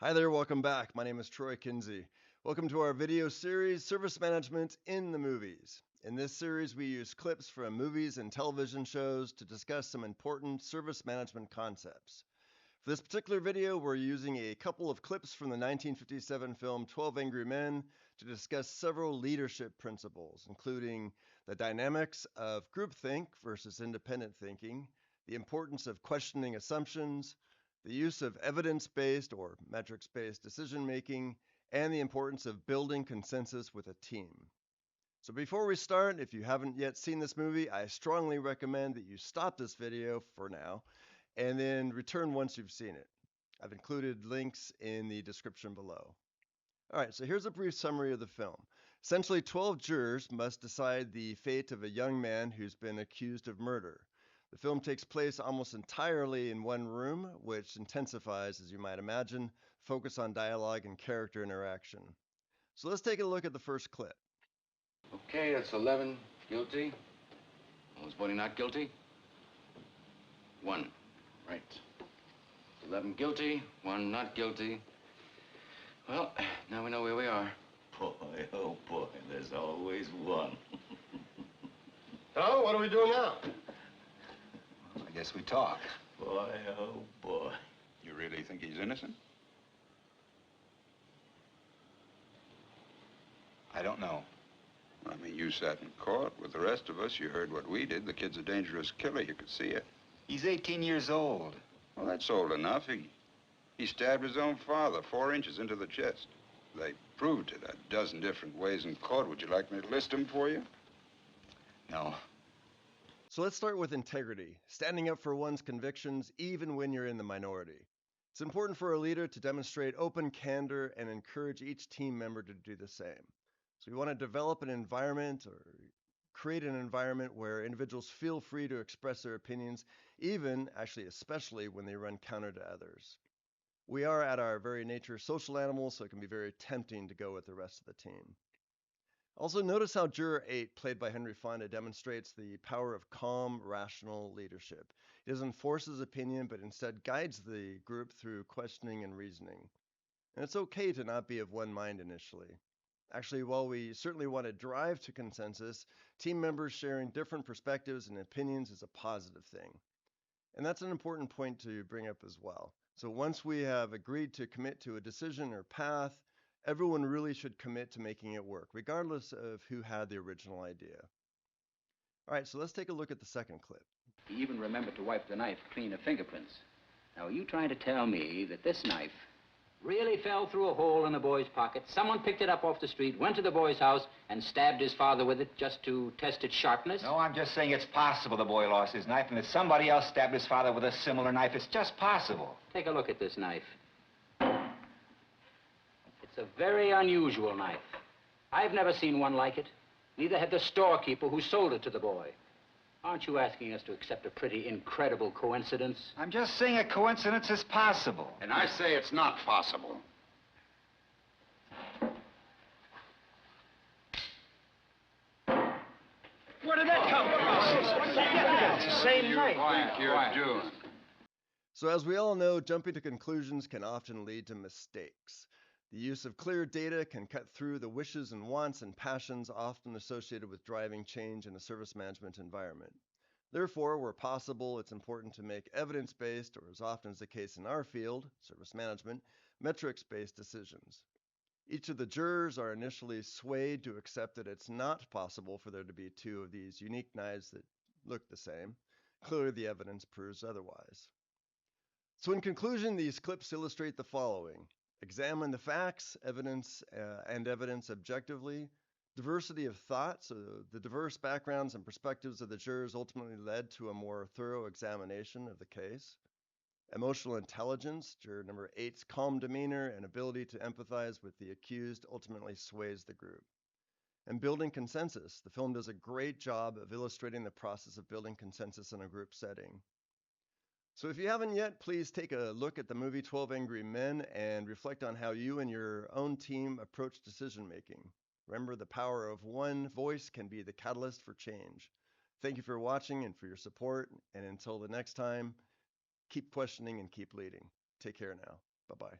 Hi there, welcome back. My name is Troy Kinsey. Welcome to our video series, Service Management in the Movies. In this series, we use clips from movies and television shows to discuss some important service management concepts. For this particular video, we're using a couple of clips from the 1957 film 12 Angry Men to discuss several leadership principles, including the dynamics of groupthink versus independent thinking, the importance of questioning assumptions, the use of evidence-based or metrics-based decision-making, and the importance of building consensus with a team. So before we start, if you haven't yet seen this movie, I strongly recommend that you stop this video for now and then return once you've seen it. I've included links in the description below. All right, so here's a brief summary of the film. Essentially, 12 jurors must decide the fate of a young man who's been accused of murder. The film takes place almost entirely in one room, which intensifies, as you might imagine, focus on dialogue and character interaction. So let's take a look at the first clip. Okay, that's 11 guilty. Was voting not guilty? 1. Right. 11 guilty, 1 not guilty. Well, now we know where we are. Boy, oh boy, there's always one. So, what are we doing now? Well, I guess we talk. Boy, oh boy. You really think he's innocent? I don't know. I mean, you sat in court with the rest of us. You heard what we did. The kid's a dangerous killer. You could see it. He's 18 years old. Well, that's old enough. He stabbed his own father 4 inches into the chest. They proved it a dozen different ways in court. Would you like me to list them for you? No. So let's start with integrity, standing up for one's convictions even when you're in the minority. It's important for a leader to demonstrate open candor and encourage each team member to do the same. So we want to develop an environment or create an environment where individuals feel free to express their opinions, even, actually especially, when they run counter to others. We are at our very nature social animals, so it can be very tempting to go with the rest of the team. Also, notice how Juror 8, played by Henry Fonda, demonstrates the power of calm, rational leadership. He doesn't force his opinion, but instead guides the group through questioning and reasoning. And it's okay to not be of one mind initially. Actually, while we certainly want to drive to consensus, team members sharing different perspectives and opinions is a positive thing. And that's an important point to bring up as well. So once we have agreed to commit to a decision or path, everyone really should commit to making it work, regardless of who had the original idea. All right, so let's take a look at the second clip. He even remembered to wipe the knife clean of fingerprints. Now, are you trying to tell me that this knife really fell through a hole in the boy's pocket? Someone picked it up off the street, went to the boy's house, and stabbed his father with it just to test its sharpness? No, I'm just saying it's possible the boy lost his knife and that somebody else stabbed his father with a similar knife. It's just possible. Take a look at this knife. It's a very unusual knife. I've never seen one like it. Neither had the storekeeper who sold it to the boy. Aren't you asking us to accept a pretty incredible coincidence? I'm just saying a coincidence is possible. And I say it's not possible. Where did that come from? It's the same knife. Think you're doing? So as we all know, jumping to conclusions can often lead to mistakes. The use of clear data can cut through the wishes and wants and passions often associated with driving change in a service management environment. Therefore, where possible, it's important to make evidence-based, or as often is the case in our field, service management, metrics-based decisions. Each of the jurors are initially swayed to accept that it's not possible for there to be two of these unique knives that look the same. Clearly, the evidence proves otherwise. So in conclusion, these clips illustrate the following. Examine the facts, evidence objectively. Diversity of thought, so the diverse backgrounds and perspectives of the jurors ultimately led to a more thorough examination of the case. Emotional intelligence, juror number 8's calm demeanor and ability to empathize with the accused ultimately sways the group. And building consensus, the film does a great job of illustrating the process of building consensus in a group setting. So if you haven't yet, please take a look at the movie 12 Angry Men and reflect on how you and your own team approach decision making. Remember, the power of one voice can be the catalyst for change. Thank you for watching and for your support. And until the next time, keep questioning and keep leading. Take care now. Bye-bye.